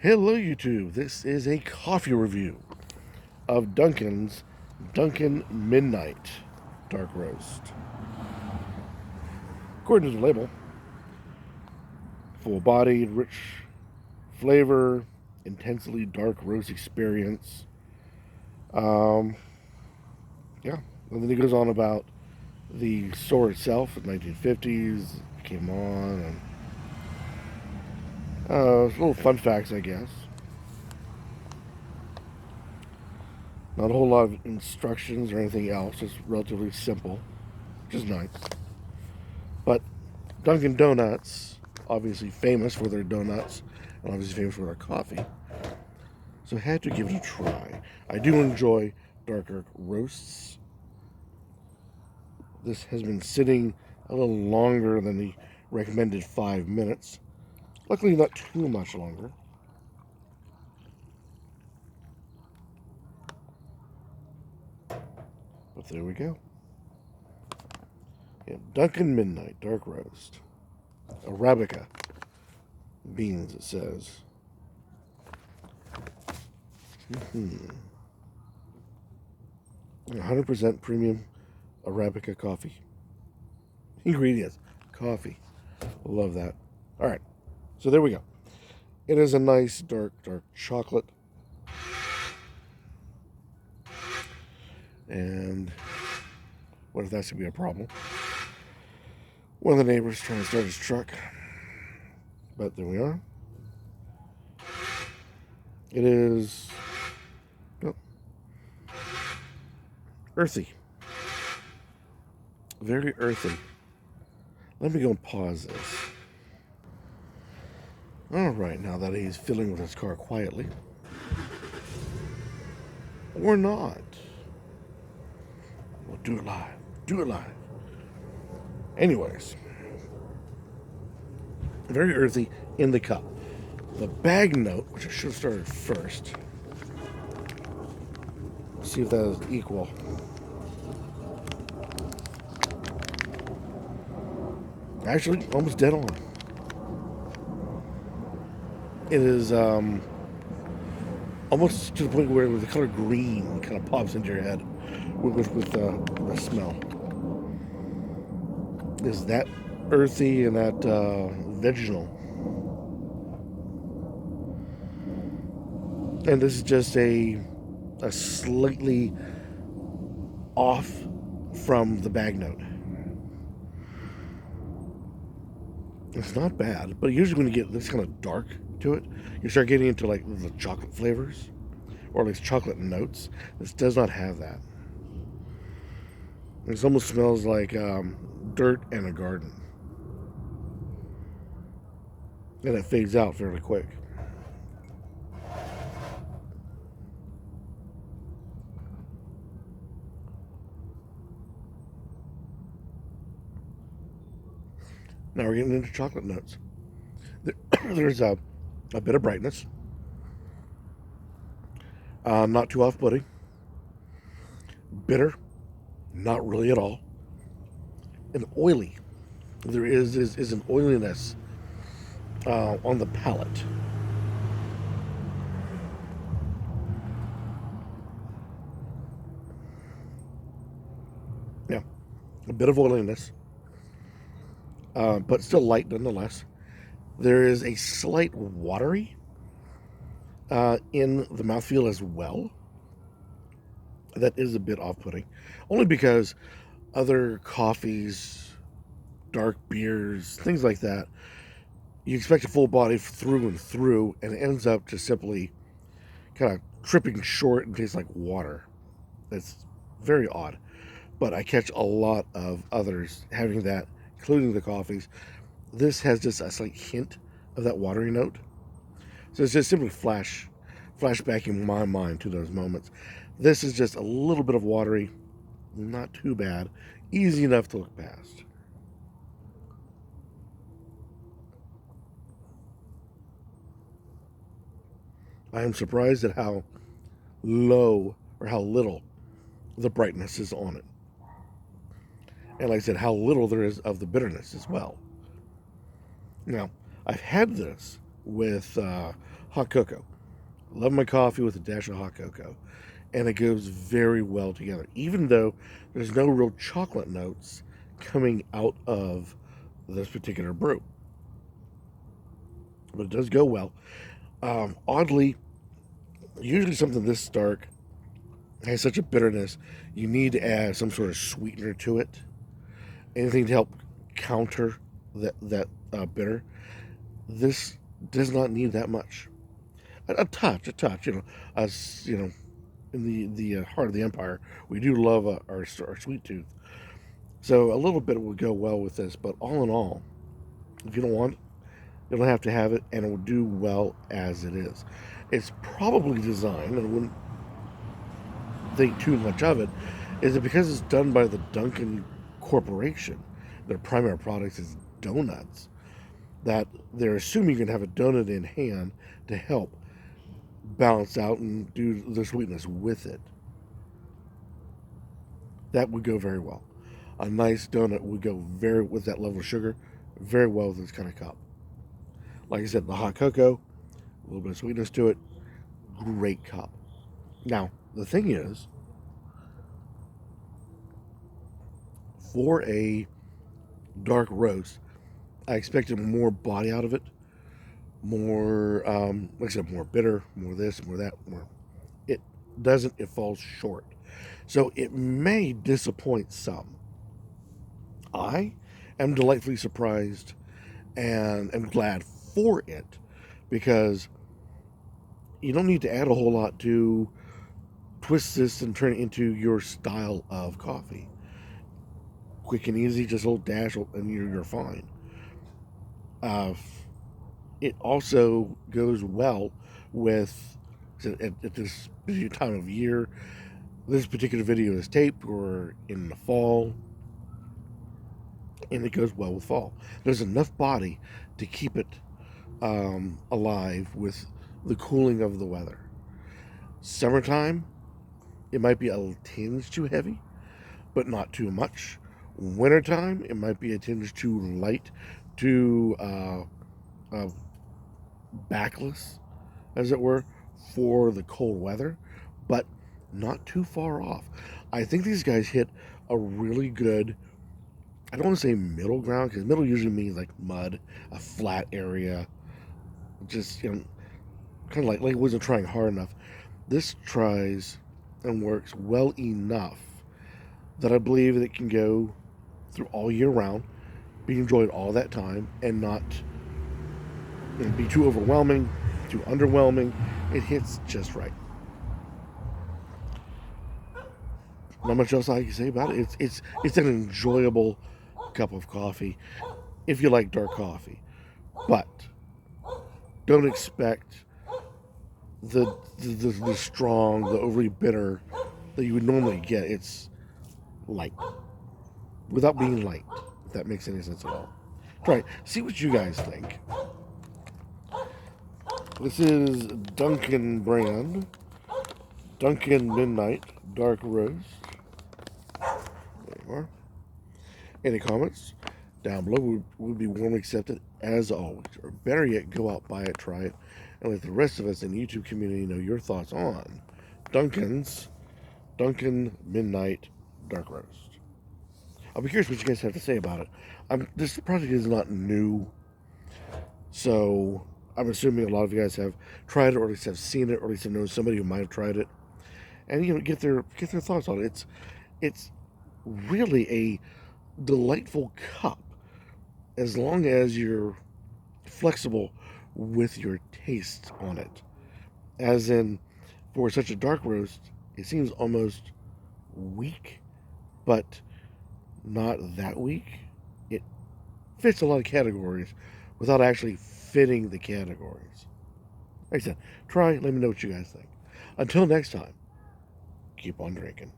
Hello, YouTube. This is a coffee review of Dunkin's Dunkin Midnight Dark Roast. According to the label, full-bodied, rich flavor, intensely dark roast experience. Um, yeah. And then he goes on about the store itself in the 1950s. It came on, and little fun facts, I guess. Not a whole lot of instructions or anything else. It's relatively simple, which is nice. But Dunkin' Donuts, obviously famous for their donuts, and obviously famous for their coffee. So I had to give it a try. I do enjoy darker roasts. This has been sitting a little longer than the recommended 5 minutes. Luckily, not too much longer. But there we go. Yeah, Dunkin' Midnight Dark Roast. Arabica beans, it says. 100% premium Arabica coffee. Ingredients: coffee. Love that. All right, so there we go. It is a nice dark chocolate. And what if that's going to be a problem? One of the neighbors trying to start his truck. But there we are. It is earthy. Very earthy. Let me go and pause this. All right, now that he's filling with his car quietly. Or not. We'll do it live. Do it live. Anyways. Very earthy in the cup. The bag note, which I should have started first. Let's see if that is equal. Actually, almost dead on. It is almost to the point where the color green kind of pops into your head with the smell. Is that earthy and that vegetal? And this is just a slightly off from the bag note. It's not bad, but usually when you get this kind of dark to it, you start getting into like the chocolate flavors, or at least chocolate notes. This does not have that. This almost smells like dirt and a garden. And it fades out fairly quick. Now we're getting into chocolate notes. There's a bit of brightness. Not too off-putting. Bitter. Not really at all. And oily. There is an oiliness on the palate. Yeah, a bit of oiliness, but still light nonetheless. There is a slight watery in the mouthfeel as well. That is a bit off-putting, only because other coffees, dark beers, things like that, you expect a full body through and through, and it ends up just simply kind of tripping short and tastes like water. That's very odd. But I catch a lot of others having that, including the coffees. This has just a slight hint of that watery note. So it's just simply flashbacking my mind to those moments. This is just a little bit of watery, not too bad, easy enough to look past. I am surprised at how low or how little the brightness is on it. And like I said, how little there is of the bitterness as well. Now, I've had this with hot cocoa. Love my coffee with a dash of hot cocoa. And it goes very well together, even though there's no real chocolate notes coming out of this particular brew. But it does go well. Oddly, usually something this dark has such a bitterness, you need to add some sort of sweetener to it. Anything to help counter that bitter. This does not need that much. A touch. Us, in the heart of the empire, we do love our sweet tooth. So a little bit would go well with this, but all in all, if you don't want it, you don't have to have it, and it will do well as it is. It's probably designed, and I wouldn't think too much of it, is it because it's done by the Dunkin Corporation. Their primary product is donuts. That they're assuming you can have a donut in hand to help balance out and do the sweetness with it. That would go very well. A nice donut would go very with that level of sugar, very well with this kind of cup. Like I said, the hot cocoa, a little bit of sweetness to it, great cup. Now, the thing is, for a dark roast, I expected more body out of it, more, like I said, more bitter, more this, more that, more. It doesn't, it falls short. So it may disappoint some. I am delightfully surprised and am glad for it because you don't need to add a whole lot to twist this and turn it into your style of coffee. Quick and easy, just a little dash, and you're fine. Uh, it also goes well with at this time of year. This particular video is taped or in the fall, and it goes well with fall. There's enough body to keep it alive with the cooling of the weather. Summertime, it might be a tinge too heavy, but not too much. Wintertime, it might be a tinge too light, too backless, as it were, for the cold weather, but not too far off. I think these guys hit a really good, I don't want to say middle ground, because middle usually means like mud, a flat area, just, kind of like it wasn't trying hard enough. This tries and works well enough that I believe that it can go through all year round, be enjoyed all that time, and not be too overwhelming, too underwhelming. It hits just right. Not much else I can say about it. It's an enjoyable cup of coffee if you like dark coffee, but don't expect the strong, the overly bitter that you would normally get. It's light without being light, if that makes any sense at all. Try it. See what you guys think. This is Dunkin brand, Dunkin Midnight Dark Roast. There you are. Any comments down below would be warmly accepted as always. Or better yet, go out, buy it, try it, and let the rest of us in the YouTube community know your thoughts on Dunkin Midnight Dark Roast. I'll be curious what you guys have to say about it. This project is not new, so I'm assuming a lot of you guys have tried it, or at least have seen it, or at least have known somebody who might have tried it, and get their thoughts on it. It's really a delightful cup as long as you're flexible with your taste on it. As in, for such a dark roast, it seems almost weak, but not that weak. It fits a lot of categories without actually fitting the categories. Like I said, try, let me know what you guys think. Until next time, keep on drinking.